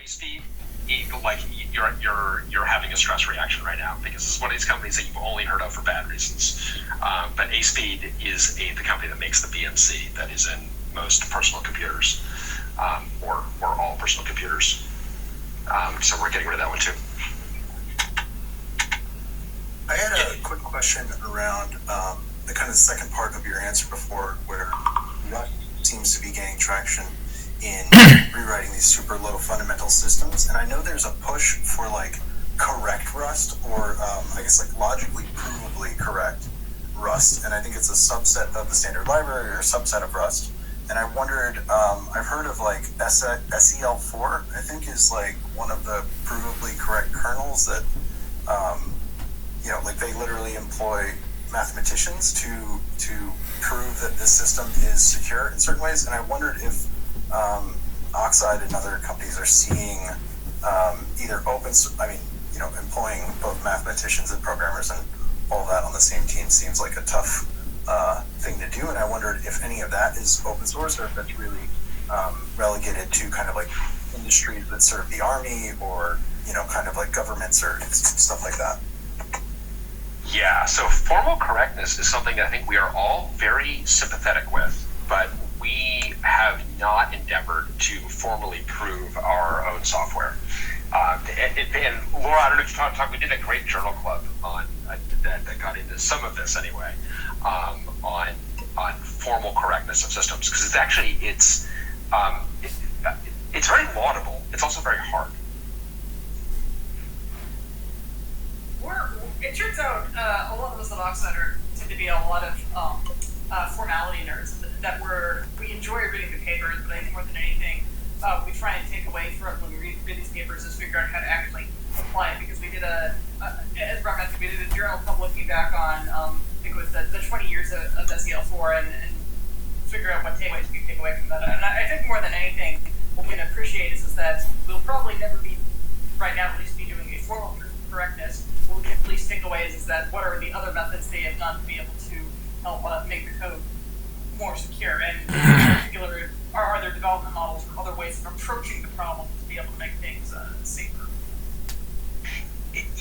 Steve, like you're having a stress reaction right now because this is one of these companies that you've only heard of for bad reasons. But ASpeed is the company that makes the BMC that is in most personal computers, or all personal computers. So we're getting rid of that one too. I had a quick question around the kind of second part of your answer before, where Rust seems to be gaining traction in rewriting these super low fundamental systems. And I know there's a push for like correct Rust, or I guess like logically provably correct Rust. And I think it's a subset of the standard library or a subset of Rust. And I wondered, I've heard of like SEL4, I think is like one of the provably correct kernels that, like they literally employ mathematicians to prove that this system is secure in certain ways. And I wondered if Oxide and other companies are seeing either employing both mathematicians and programmers and all that on the same team seems like a tough thing to do. And I wondered if any of that is open source or if that's really relegated to kind of like industries that serve the army or, kind of like governments or stuff like that. Yeah, so formal correctness is something that I think we are all very sympathetic with, but we have not endeavored to formally prove our own software. And Laura, I don't know if you talked, we did a great journal club on that got into some of this anyway, on formal correctness of systems, because it's actually, it's very laudable. It's also very hard. It turns out a lot of us at Oxide tend to be a lot of formality nerds that we enjoy reading the papers, but I think more than anything, we try and take away from when we read these papers is figure out how to actually apply it, because we did as Bryan mentioned, we did a journal club looking back on, I think it was the 20 years of SEL4 and figure out what takeaways we can take away from that. And I think more than anything, what we can appreciate is that we'll probably never be, right now at least, be doing a formal correctness. What we can at least take away is that what are the other methods they have done to be able to help make the code more secure, and in particular, are there development models or other ways of approaching the problem to be able to make things safer?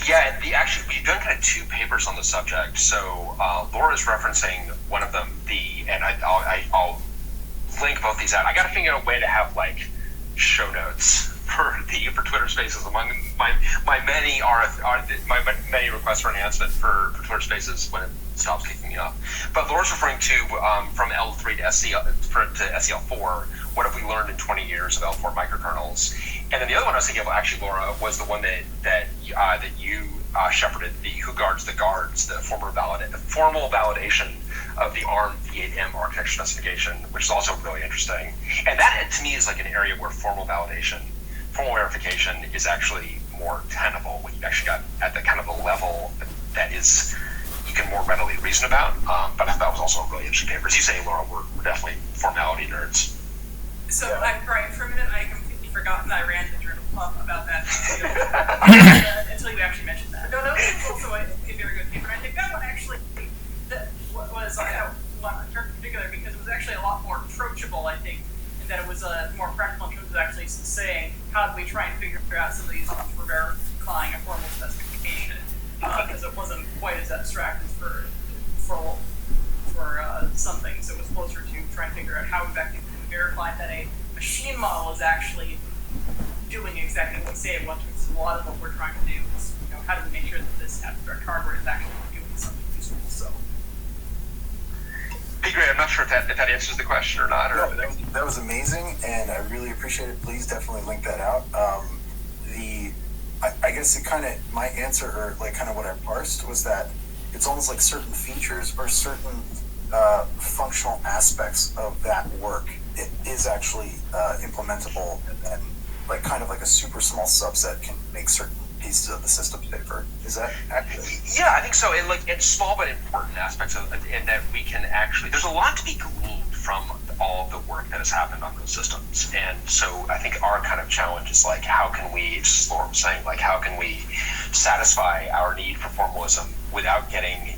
Yeah, we've done kind of two papers on the subject. So Laura's referencing one of them, and I'll link both these out. I got to figure out a way to have like show notes for Twitter Spaces among my many many requests for enhancement for Twitter Spaces when it stops kicking me off. But Laura's referring to from L3 to SEL4. What have we learned in 20 years of L4 microkernels? And then the other one I was thinking of, actually, Laura, was the one that you shepherded, the Who Guards the Guards, the formal validation of the ARM V8M architecture specification, which is also really interesting. And that, to me, is like an area where formal verification is actually more tenable when you've actually got at the kind of a level that is you can more readily reason about. But I thought that was also a really interesting paper. As you say, Laura, we're definitely formality nerds. So, Bryan, for a minute, I completely forgot that I ran the journal club about that until you actually mentioned that. No, it's also a very good paper. I think that one actually was one in particular because it was actually a lot more approachable, I think, and that it was more practical in terms of actually saying how do we try and figure out some of these ones for verifying a formal specification, because it wasn't quite as abstract as for some things. It was closer to trying to figure out how exactly we can verify that a machine model is actually doing exactly what we say it wants to. So a lot of what we're trying to do is, how do we make sure that this abstract hardware is actually doing something useful? So. Hey, great. I'm not sure if that answers the question or not. No, that was amazing, and I really appreciate it. Please definitely link that out. I guess it kind of, my answer, or like kind of what I parsed, was that it's almost like certain features or certain functional aspects of that work, it is actually implementable, and like kind of like a super small subset can make certain pieces of the system safer. Is that accurate? Yeah, I think so. And it's small but important aspects of it, and that we can actually, there's a lot to be gleaned from all of the work that has happened on those systems. And so I think our kind of challenge is like, how can we, just as Laura was saying, like how can we satisfy our need for formalism without getting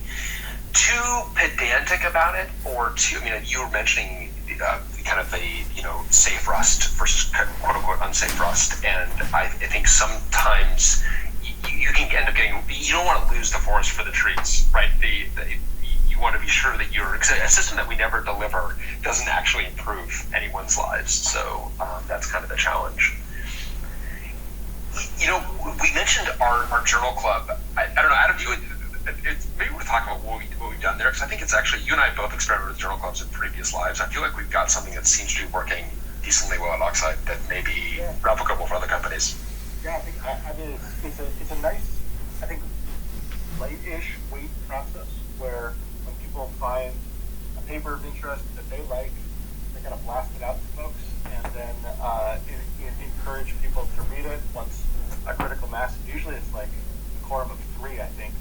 too pedantic about it, or too, you were mentioning kind of the safe rust versus quote unquote unsafe rust. And I think sometimes you can end up getting, you don't want to lose the forest for the trees, right? You want to be sure that a system that we never deliver doesn't actually improve anyone's lives. So that's kind of the challenge. We mentioned our journal club. I don't know, Adam, maybe we're talking about what we've done there, because I think it's actually, you and I both experimented with journal clubs in previous lives. I feel like we've got something that seems to be working decently well at Oxide that may be replicable for other companies. Yeah, I mean, it's a nice, I think, light-ish weight process where when people find a paper of interest that they like, they kind of blast it out to folks, and then encourage people to read it once a critical mass. Usually it's like a quorum of 3, I think,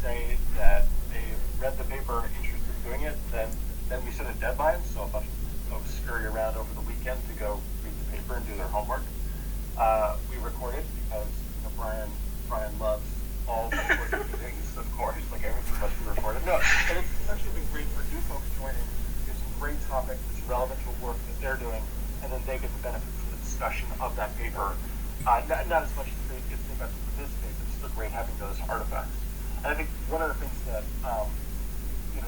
say that they read the paper and interested in doing it. Then we set a deadline, so a bunch of folks scurry around over the weekend to go read the paper and do their homework. We record it because Bryan loves all the recorded meetings, of course, like everything must be recorded. No, and it's actually been great for new folks joining. There's some great topics that's relevant to work that they're doing, and then they get the benefit from the discussion of that paper. Not as much as they got to participate, but it's still great having those artifacts. And I think one of the things that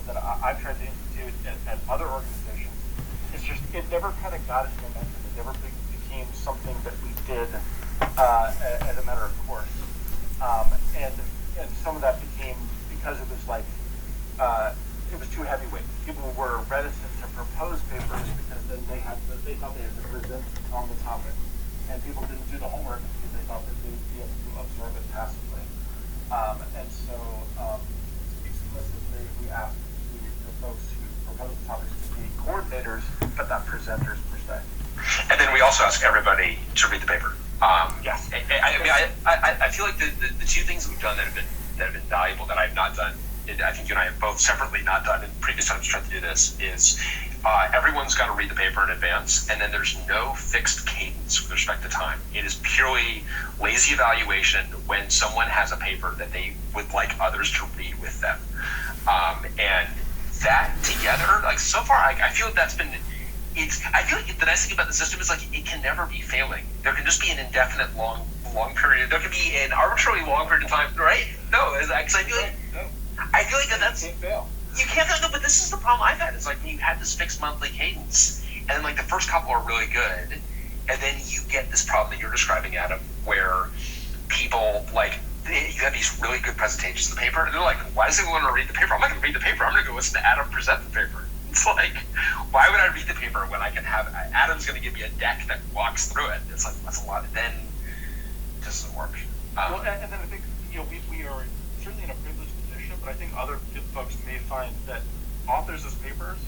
that I've tried to institute at other organizations is just it never kind of got its momentum. It never became something that we did as a matter of course. And some of that became because it was like it was too heavyweight. People were reticent to propose papers because then they thought they had to present on the topic, and people didn't do the homework because they thought that they'd be able to absorb it passively. And so explicitly we asked the folks who proposed the topics to be coordinators, but not presenters per se. And then we also ask everybody to read the paper. Yes. I feel like the two things that we've done that have been valuable that I've not done, and I think you and I have both separately not done in previous times tried to do this, is everyone's got to read the paper in advance, and then there's no fixed cadence with respect to time. It is purely lazy evaluation when someone has a paper that they would like others to read with them. And that together, like so far, I feel like that's been, I feel like the nice thing about the system is like it can never be failing. There can just be an indefinite long period. There can be an arbitrarily long period of time, right? No, because I feel like that's you can't fail. You can't fail. No, but this is the problem I've had. It's like when you had this fixed monthly cadence, and then like the first couple are really good, and then you get this problem that you're describing, Adam, where people like you have these really good presentations of the paper, and they're like, "Why does anyone want to read the paper? I'm not going to read the paper. I'm going to go listen to Adam present the paper." It's like, why would I read the paper when I can have Adam's going to give me a deck that walks through it? It's like that's a lot. Then it doesn't work. Well, and then I think we are certainly in a privileged position, but I think other folks may find that authors of papers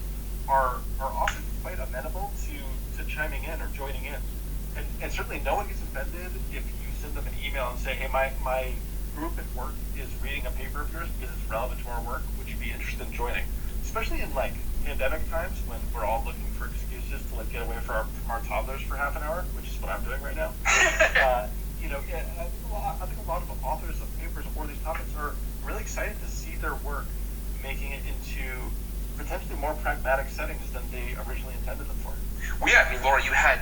are often quite amenable to chiming in or joining in, and certainly no one gets offended if you send them an email and say, hey, my group at work is reading a paper of yours because it's relevant to our work. Would you be interested in joining? Especially in like pandemic times when we're all looking for excuses to like get away from our toddlers for half an hour, which is what I'm doing right now. I think a lot of authors of papers or these topics are really excited to see their work making it into potentially more pragmatic settings than they originally intended them for. Well, yeah, I mean, Laura, you had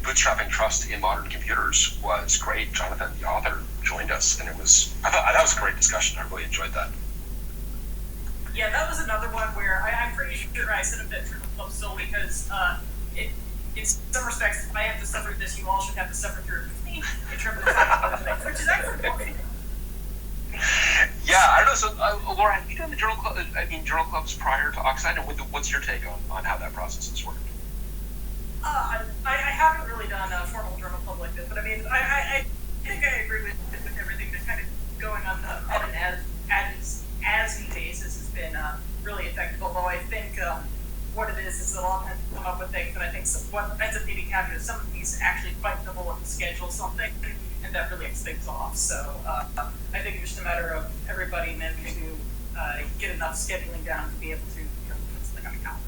bootstrapping trust in modern computers was great. Jonathan, the author, joined us, and I thought that was a great discussion. I really enjoyed that. Yeah, that was another one where I'm pretty sure I set a bit for the club still because in some respects, I have to suffer this. You all should have to suffer through it with me in terms of other things, which is actually okay. Yeah, I don't know. So, Laura, have you done the journal club? Journal clubs prior to Oxide, and what's your take on how that process has worked? I haven't really done a formal journal club like this, but I think I agree with everything that's kind of going on an as-need basis has been really effective. Although I think what it is that a lot of times come up with things, and I think what ends up needing captured is some of these actually quite nimble and schedule something, and that really gets things off. So I think it's just a matter of everybody managing to get enough scheduling down to be able to put something on the calendar.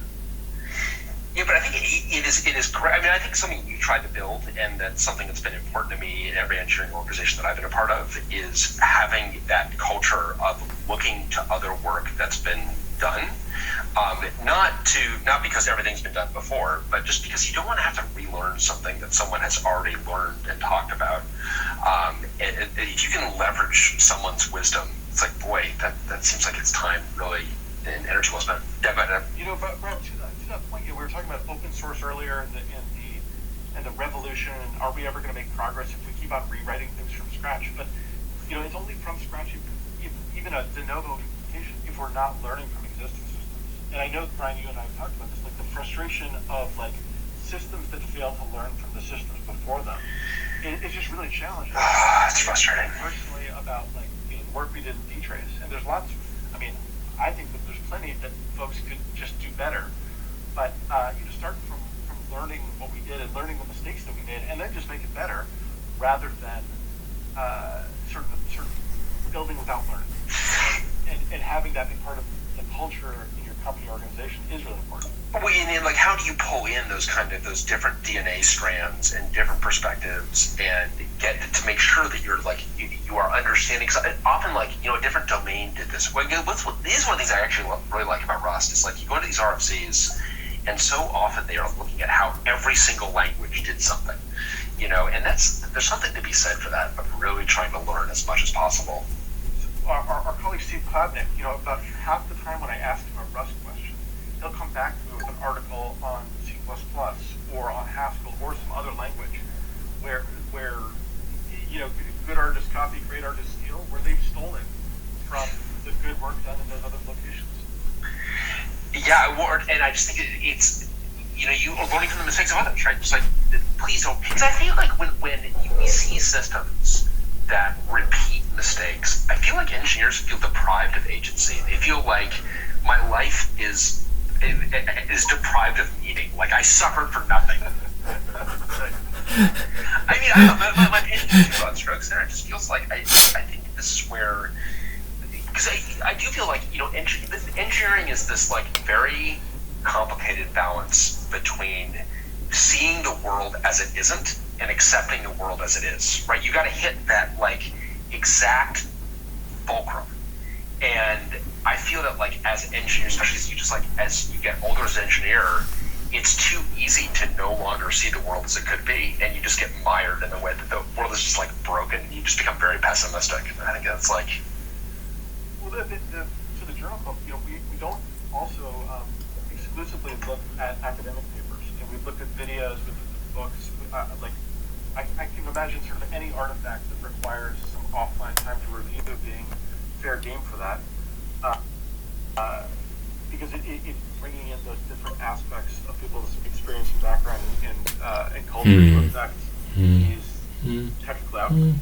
Yeah, but I think it is great. I mean, I think something you tried to build, and that's something that's been important to me in every engineering organization that I've been a part of, is having that culture of looking to other work that's been done Not because everything's been done before, but just because you don't want to have to relearn something that someone has already learned and talked about. And if you can leverage someone's wisdom, it's like, boy, that seems like it's time really and energy well spent. Yeah, but but Brad, to that point, we were talking about open source earlier and the revolution. And are we ever going to make progress if we keep on rewriting things from scratch? But it's only from scratch, even a de novo implementation, if we're not learning from existing systems. And I know, Bryan, you and I have talked about this, like the frustration of like systems that fail to learn from the systems before them. It's just really challenging. It's frustrating. Personally, about like the work we did in D-Trace, and there's lots. I think that there's plenty that folks could just do better. But start from learning what we did and learning the mistakes that we made, and then just make it better, rather than sort of building without learning. And having that be part of the culture in your company organization is really important. Well, and then, like, how do you pull in those different DNA strands and different perspectives and get to make sure that you're like you are understanding? Because often, like, a different domain did this. This is one of the things I actually really like about Rust. Is like you go to these RFCs, and so often they are looking at how every single language did something, and there's something to be said for that. But really trying to learn as much as possible. Our colleague Steve Klabnik, about half the time when I ask him a Rust question, he'll come back to me with an article on C++ or on Haskell or some other language where good artists copy, great artists steal, where they've stolen from the good work done in those other locations. Yeah, and I just think it's you are learning from the mistakes of others, right? Just like, please don't, because I feel like when you see systems that repeat mistakes, I feel like engineers feel deprived of agency. They feel like my life is deprived of meaning. Like I suffered for nothing. My opinion is too broad strokes there. It just feels like I think this is where, because I do feel like engineering is this like very complicated balance between seeing the world as it isn't and accepting the world as it is. Right? You got to hit that like exact fulcrum. And I feel that like as engineers, especially as you get older as an engineer, it's too easy to no longer see the world as it could be, and you just get mired in the way that the world is just like broken. You just become very pessimistic. I think that's like. Well, to the journal club, we don't also exclusively look at academic papers. We've looked at videos, we've looked at books. I can imagine sort of any artifact that requires some offline time to review being fair game for that, because it's bringing in those different aspects of people's experience and background and culture to affect these technical outcomes.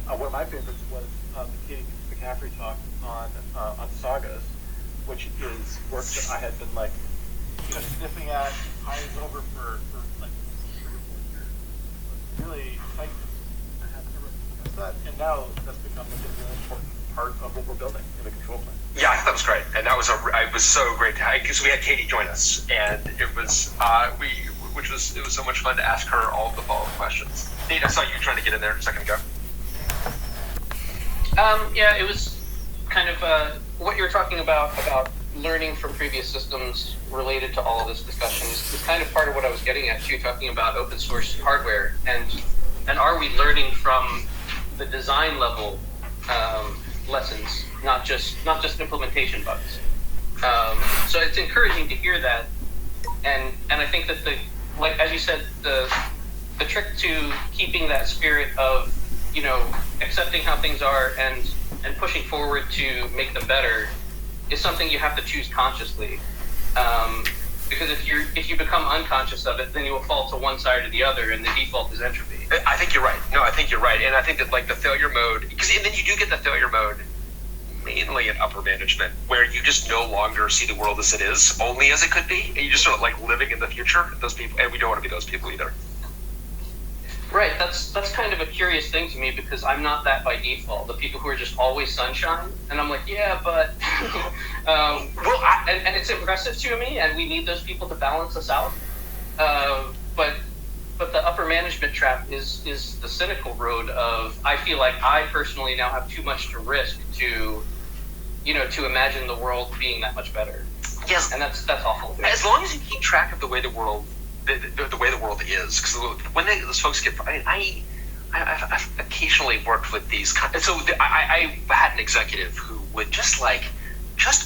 One of my favorites was the Katie McCaffrey talk on sagas, which is work that I had been sniffing at, eyes over for like 3 or 4 years. I was really excited to have that, and now that's become a really important part of what we're building in the control plane. Yeah, I thought that was great, and it was so great because we had Katie join us, and it was it was so much fun to ask her all of the follow-up questions. Nate, I saw you trying to get in there a second ago. Yeah, it was kind of what you were talking about learning from previous systems related to all of this discussion is kind of part of what I was getting at too, talking about open source hardware and are we learning from the design level lessons, not just implementation bugs. So it's encouraging to hear that, and I think that as you said, the trick to keeping that spirit of accepting how things are and pushing forward to make them better is something you have to choose consciously. Because if you become unconscious of it, then you will fall to one side or the other, and the default is entropy. I think you're right. No, I think you're right, and I think that like the failure mode, and then you do get the failure mode mainly in upper management, where you just no longer see the world as it is, only as it could be, and you just start like living in the future. Those people, and we don't want to be those people either. Right, that's kind of a curious thing to me because I'm not that by default. The people who are just always sunshine, and I'm like, yeah, but and it's impressive to me, and we need those people to balance us out. But the upper management trap is the cynical road of I feel like I personally now have too much to risk to imagine the world being that much better. Yes, and that's awful. As long as you keep track of the way the world, the way the world is, because when those folks get, I've occasionally worked with these. So I had an executive who would just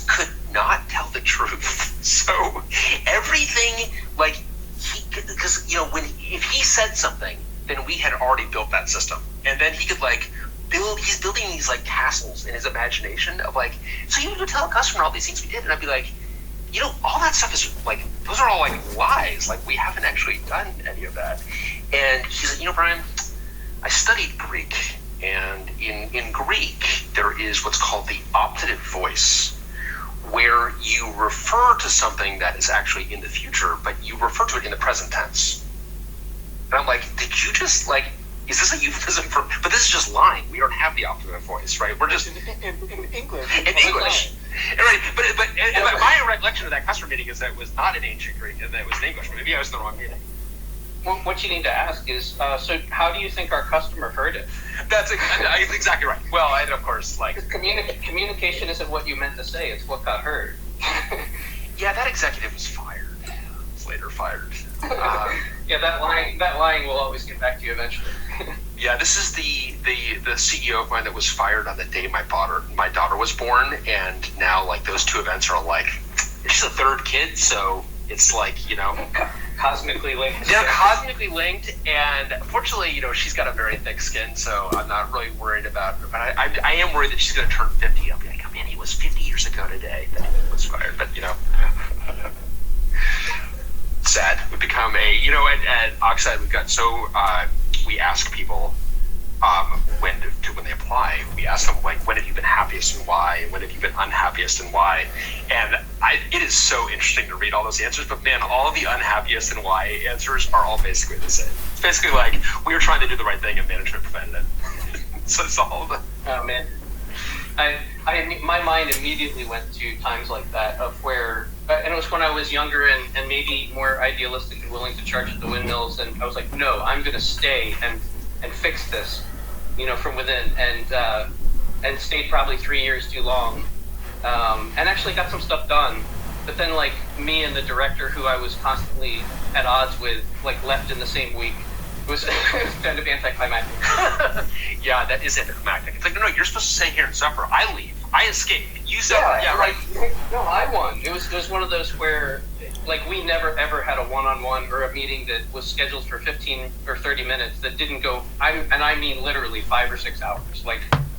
could not tell the truth. So everything, because if he said something, then we had already built that system, and then he could he's building these castles in his imagination of so you would tell a customer all these things we did, and I'd be like, all that stuff is those are all lies. We haven't actually done any of that. And he's like, Bryan, I studied Greek, and in Greek there is what's called the optative voice, where you refer to something that is actually in the future, but you refer to it in the present tense. And I'm like, did you just is this a euphemism for? But this is just lying. We don't have the optative voice, right? We're just in English. In English, right? But my recollection of that customer meeting is that it was not in ancient Greek and that it was in English. But maybe I was in the wrong meeting. Well, what you need to ask is, so how do you think our customer heard it? That's exactly right. Well, and of course, communication isn't what you meant to say; it's what got heard. Yeah, that executive was fired. Was later fired. Yeah, that lying will always get back to you eventually. Yeah, this is the CEO of mine that was fired on the day my daughter was born, and now those two events are she's a third kid, so it's cosmically linked. They're cosmically linked, and fortunately, she's got a very thick skin, so I'm not really worried about her. But I am worried that she's going to turn 50. I'll be like, oh man, it was 50 years ago today that he was fired. But sad. We become at Oxide we've got we ask people when they apply, we ask them when have you been happiest and why, and when have you been unhappiest and why, and it is so interesting to read all those answers, but man, all the unhappiest and why answers are all basically the same. It's basically we were trying to do the right thing and management prevented it. So it's all of the... Oh man, my mind immediately went to times like that of where, and it was when I was younger and maybe more idealistic and willing to charge at the windmills, and I was like, no, I'm going to stay and fix this, from within, and stayed probably 3 years too long, and actually got some stuff done. But then me and the director, who I was constantly at odds with, left in the same week. It was kind of anticlimactic. Yeah, that is anticlimactic. It's no, you're supposed to stay here and suffer. I leave. I escape. You suffer. Yeah, right. No, I won. It was one of those where, we never ever had a one-on-one or a meeting that was scheduled for 15 or 30 minutes that didn't go. I mean literally 5 or 6 hours.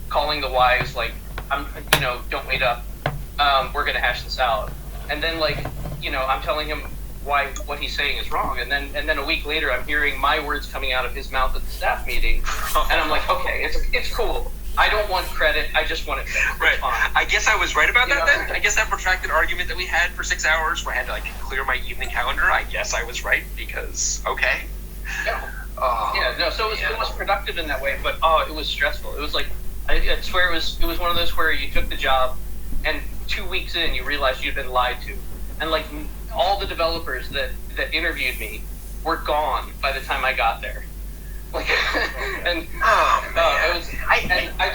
Calling the wives, don't wait up. We're gonna hash this out. And then I'm telling him why what he's saying is wrong, and then a week later I'm hearing my words coming out of his mouth at the staff meeting, and I'm like, okay, it's cool. I don't want credit. I just want it fixed. Right. I guess I was right about that then. I guess that protracted argument that we had for 6 hours, where I had to clear my evening calendar. I guess I was right because okay. Yeah. So it was productive in that way, but it was stressful. It was I swear it was one of those where you took the job, and 2 weeks in you realized you'd been lied to, and all the developers that interviewed me were gone by the time I got there. I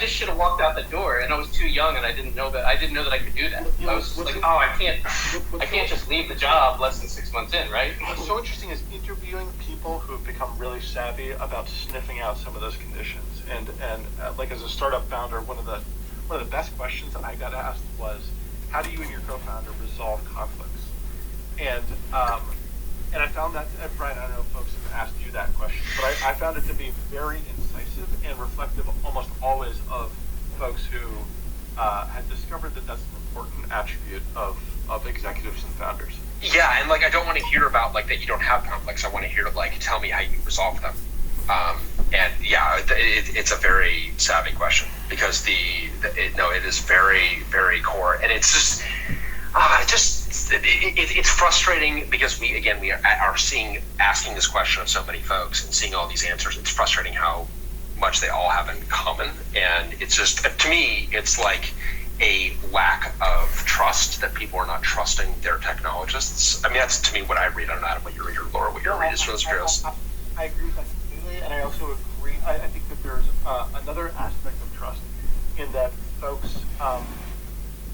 just should have walked out the door, and I was too young, and I didn't know that I could do that. I was I can't just leave the job less than 6 months in, right? What's so interesting is interviewing people who've become really savvy about sniffing out some of those conditions, and as a startup founder, one of the best questions that I got asked was, how do you and your co-founder resolve conflicts? And I found that, Bryan, I don't know if folks have asked you that question, but I found it to be very incisive and reflective almost always of folks who had discovered that that's an important attribute of executives and founders. Yeah, and I don't want to hear about that you don't have conflicts. I want to hear tell me how you resolve them. And yeah, it's a very savvy question because it is very, very core, and it's just it's frustrating because we are asking this question of so many folks and seeing all these answers. It's frustrating how much they all have in common, and it's just, to me, it's a lack of trust, that people are not trusting their technologists. I mean, that's to me what I read. I don't know what you read, or Laura, what your read is for those materials. I agree with that completely, and I also agree. I think that there's another aspect of trust in that folks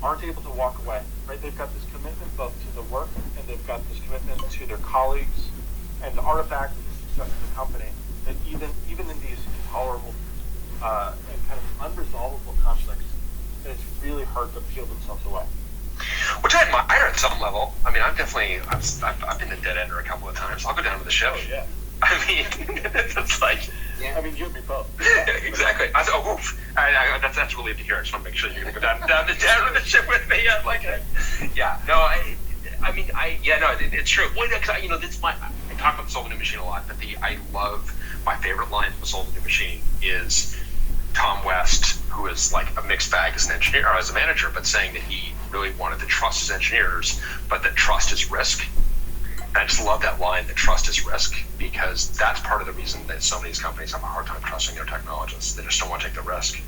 aren't able to walk away, right? They've got this commitment both to the work and they've got this commitment to their colleagues and the artifact of the success of the company, that even in these intolerable and kind of unresolvable conflicts, that it's really hard to peel themselves away. Which I admire at some level. I mean, I've been a dead ender a couple of times. I'll go down to the ship. Oh, yeah. I mean, it's like... Yeah. I mean, you and me both. Exactly. That's relieved to hear. I just want to make sure you're going to go down to the ship with me. It's true. Well, because I talk about the Soul of the New Machine a lot, but I love my favorite line from the Soul of the New Machine is Tom West, who is like a mixed bag as an engineer or as a manager, but saying that he really wanted to trust his engineers, but that trust is risk. And I just love that line, that trust is risk, because that's part of the reason that so many of these companies have a hard time trusting their technologists. They just don't want to take the risk.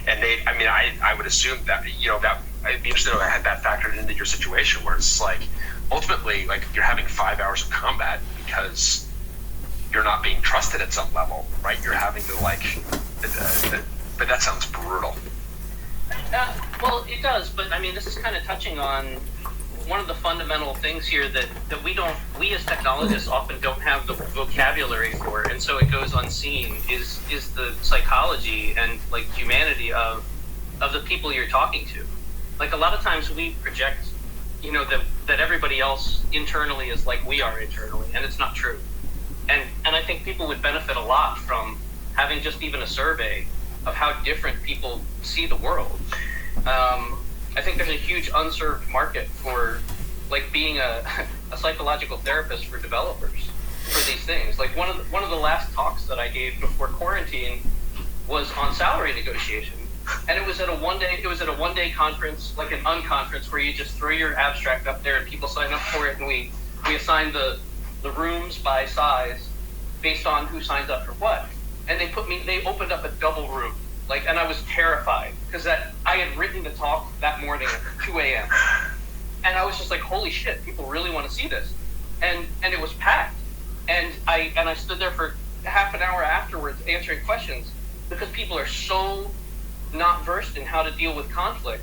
And I would assume that, that I'd be interested if I had that factored into your situation, where it's like, ultimately, like, you're having 5 hours of combat because you're not being trusted at some level, right? You're having to, like, but that sounds brutal. Well, it does, but I mean, this is kind of touching on one of the fundamental things here that we as technologists often don't have the vocabulary for, and so it goes unseen, is the psychology and like humanity of the people you're talking to. Like, a lot of times we project, that everybody else internally is like we are internally, and it's not true. And I think people would benefit a lot from having just even a survey of how different people see the world. I think there's a huge unserved market for, like, being a psychological therapist for developers for these things. Like, one of the last talks that I gave before quarantine was on salary negotiation, and it was at a one-day conference, like an unconference, where you just throw your abstract up there and people sign up for it, and we assign the rooms by size based on who signs up for what. And they opened up a double room. Like, and I was terrified because I had written the talk that morning at 2 a.m. And I was just like, holy shit, people really want to see this. And it was packed. And I stood there for half an hour afterwards answering questions because people are so not versed in how to deal with conflict.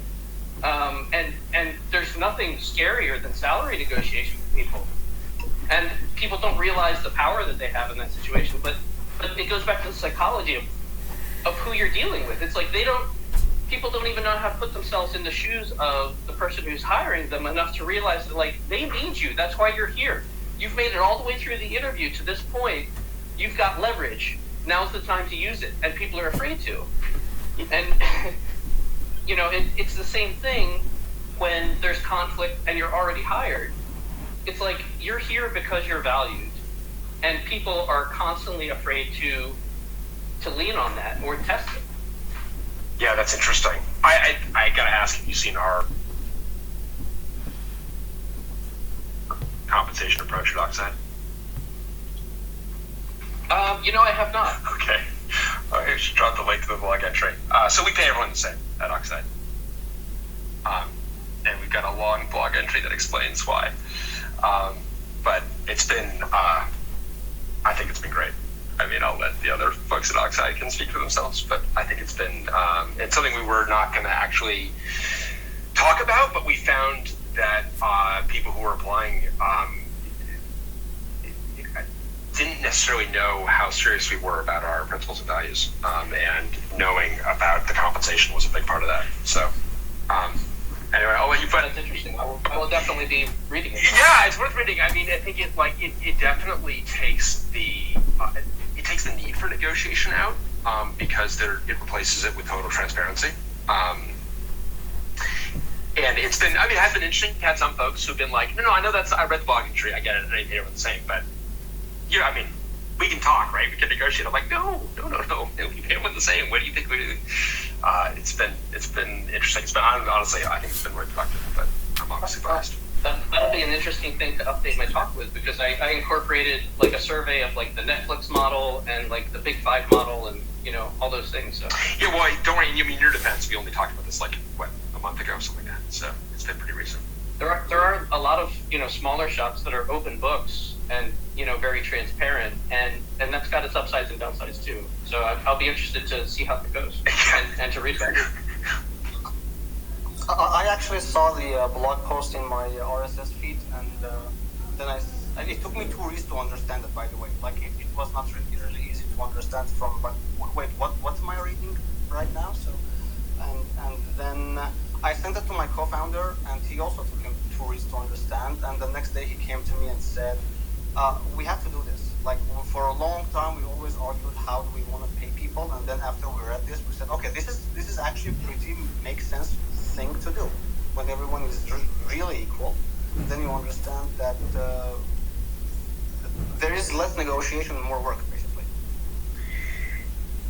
And there's nothing scarier than salary negotiation with people. And people don't realize the power that they have in that situation. But it goes back to the psychology of who you're dealing with. It's like people don't even know how to put themselves in the shoes of the person who's hiring them enough to realize that, like, they need you. That's why you're here. You've made it all the way through the interview to this point. You've got leverage. Now's the time to use it. And people are afraid to. And, it's the same thing when there's conflict and you're already hired. It's like, you're here because you're valued. And people are constantly afraid to lean on that or test it. Yeah, that's interesting. I gotta ask, have you seen our compensation approach at Oxide? I have not. Okay. I should drop the link to the blog entry. So we pay everyone the same at Oxide. And we've got a long blog entry that explains why. But it's been, I think it's been great. I mean, I'll let the other folks at Oxide can speak for themselves, but I think it's been, it's something we were not going to actually talk about, but we found that people who were applying didn't necessarily know how serious we were about our principles and values, and knowing about the compensation was a big part of that. So, anyway, I'll let you find it. That's interesting. I will definitely be reading it. Yeah, it's worth reading. I mean, I think it definitely takes the need for negotiation out, because it replaces it with total transparency. And it has been interesting. You had some folks who've been like, no, I know I read the blog entry, I get it, and I pay everyone the same, but we can talk, right? We can negotiate. I'm like, no, we pay everyone the same. What do you think we do? It's been interesting. Honestly, I think it's been very productive, but I'm obviously biased. That'll be an interesting thing to update my talk with, because I incorporated like a survey of like the Netflix model and like the Big Five model and all those things. So yeah, well, don't worry. In your defense, we only talked about this like a month ago, something like that. So it's been pretty recent. There are a lot of smaller shops that are open books and very transparent, and that's got its upsides and downsides too. So I'll be interested to see how it goes and to read that. I actually saw the blog post in my RSS feed, and then it took me 2 weeks to understand it. By the way, like it was not really easy to understand from. But wait, what am I reading right now? So, and then I sent it to my co-founder, and he also took him 2 weeks to understand. And the next day he came to me and said, "We have to do this. Like for a long time, we always argued how do we want to pay people, and then after we read this, we said, okay, this is actually pretty makes sense thing to do when everyone is really equal. Then you understand that there is less negotiation and more work, basically."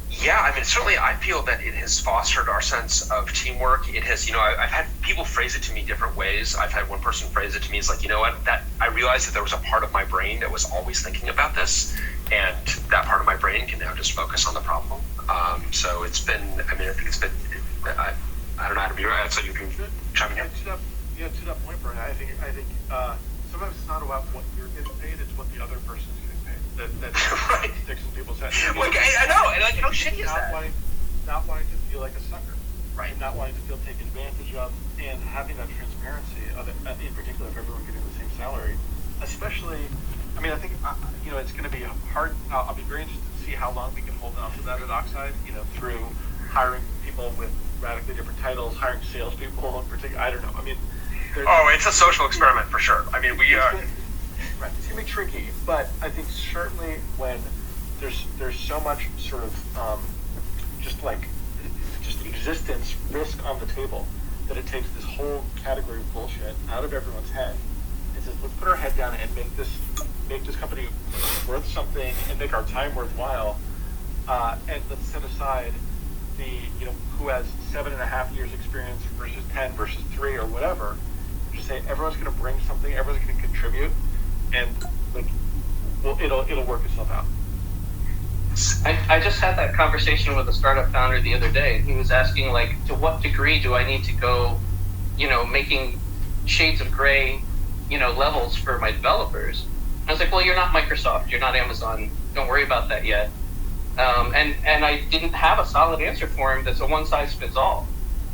Yeah, I mean, certainly I feel that it has fostered our sense of teamwork. It has, I've had people phrase it to me different ways. I've had one person phrase it to me as like, that I realized that there was a part of my brain that was always thinking about this, and that part of my brain can now just focus on the problem. So it's been, I think it's been, I don't know how to be right, so you can chime in here. To that point, Bryan, I think sometimes it's not about what you're getting paid, it's what the other person is getting paid. That right. Sticks in people's heads. Like, I know, and like, how shitty is that? Not wanting to feel like a sucker. Right. And not wanting to feel taken advantage of, and having that transparency of it, in particular, if everyone getting the same salary, especially, I think, it's going to be hard. I'll be very interested to see how long we can hold on to that at Oxide, through hiring people with radically different titles, hiring salespeople in particular. I don't know. It's a social experiment for sure. We are. Right. It's going to be tricky, but I think certainly when there's so much sort of just existence risk on the table that it takes this whole category of bullshit out of everyone's head and says, let's put our head down and make this company worth something and make our time worthwhile, and let's set aside the who has 7.5 years experience versus 10 versus 3 or whatever. Just say everyone's going to bring something, everyone's going to contribute, and it'll work itself out. I just had that conversation with a startup founder the other day, and he was asking, like, to what degree do I need to go, making shades of gray, levels for my developers? And I was like, well, you're not Microsoft, you're not Amazon, don't worry about that yet. And I didn't have a solid answer for him that's a one-size-fits-all.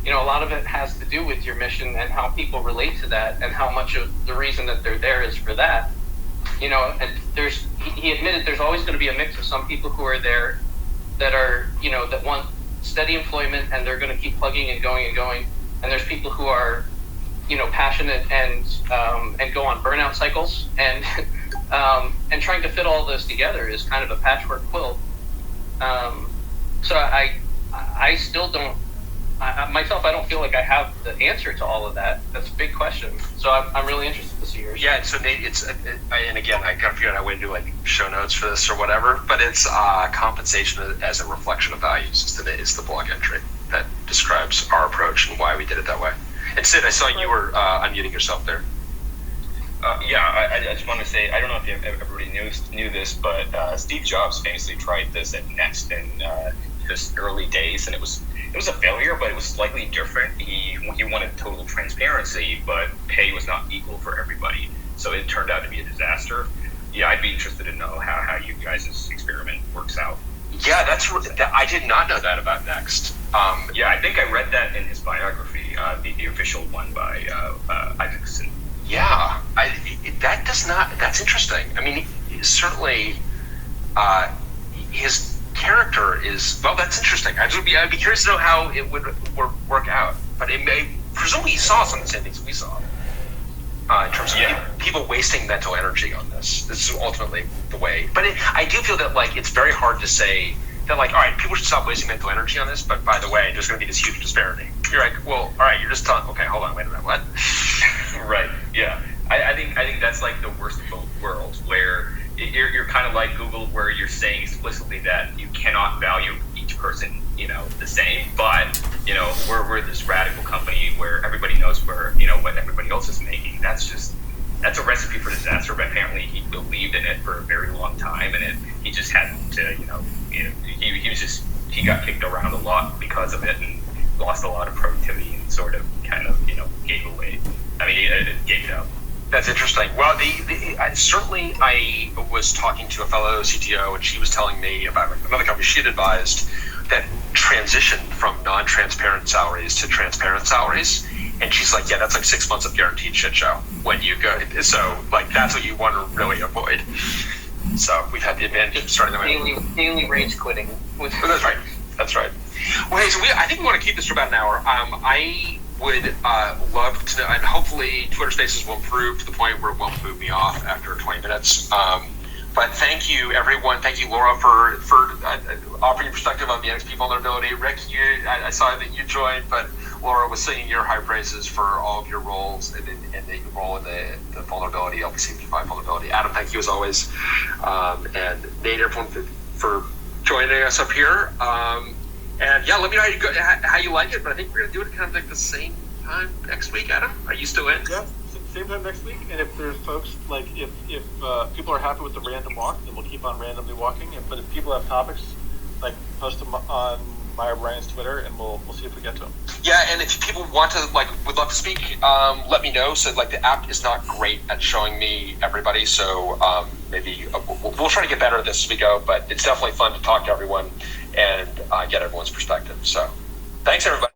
A lot of it has to do with your mission and how people relate to that, and how much of the reason that they're there is for that. And he admitted there's always going to be a mix of some people who are there that are, that want steady employment and they're going to keep plugging and going. And there's people who are, passionate and go on burnout cycles, and trying to fit all those together is kind of a patchwork quilt. So I still don't, myself, I don't feel like I have the answer to all of that. That's a big question. So I'm really interested to see yours. Yeah, so Nate, and again, I gotta figure out a way to do like show notes for this or whatever, but it's compensation as a reflection of values is the blog entry that describes our approach and why we did it that way. And Sid, I saw you were unmuting yourself there. I just want to say, I don't know if everybody knew this, but Steve Jobs famously tried this at Next in his early days, and it was a failure, but it was slightly different. He wanted total transparency, but pay was not equal for everybody, so it turned out to be a disaster. Yeah, I'd be interested to know how you guys' experiment works out. Yeah, I did not know that about Next. Yeah, I think I read that in his biography, the official one by Isaacson. Yeah, that's interesting. Certainly, his character is, well, that's interesting. I'd be curious to know how it would work out. But presumably he saw some of the same things we saw. In terms of people wasting mental energy on this. This is ultimately the way. But I do feel that, like, it's very hard to say that, like, all right, people should stop wasting mental energy on this, but by the way, there's going to be this huge disparity. You're like, well, all right, you're just telling, okay, hold on, wait a minute, what? Right, yeah. I think that's, like, the worst of both worlds, where you're kind of like Google, where you're saying explicitly that you cannot value each person, the same, but, we're this radical company where everybody knows what everybody else is making. That's a recipe for disaster, but apparently he believed in it for a very long time, and he just had to, he got kicked around a lot because of it, and lost a lot of productivity, and sort of gave it up. That's interesting. Well, certainly I was talking to a fellow CTO, and she was telling me about another company she had advised that transitioned from non-transparent salaries to transparent salaries, And she's like, yeah, that's like 6 months of guaranteed shit show when you go. So like that's what you want to really avoid. So we've had the advantage of starting them. Daily rage quitting. That's right. That's right. Well, hey, so I think we want to keep this for about an hour. I would love to, and hopefully Twitter Spaces will improve to the point where it won't move me off after 20 minutes. But thank you, everyone. Thank you, Laura, for offering your perspective on the NXP vulnerability. Rick, I saw that you joined, but Laura was singing your high praises for all of your roles and the role in the vulnerability, LPC5 vulnerability. Adam, thank you as always. And Nate, everyone, for joining us up here. And yeah, let me know how you like it, but I think we're going to do it kind of like the same time next week, Adam. Are you still in? Yeah, same time next week. And if there's folks, like if people are happy with the random walk, then we'll keep on randomly walking. But if people have topics, like post them on my Bryan's Twitter, and we'll see if we get to them. Yeah, and if people want to, would love to speak, let me know. So, the app is not great at showing me everybody, so maybe we'll try to get better at this as we go, but it's definitely fun to talk to everyone and get everyone's perspective. So, thanks, everybody.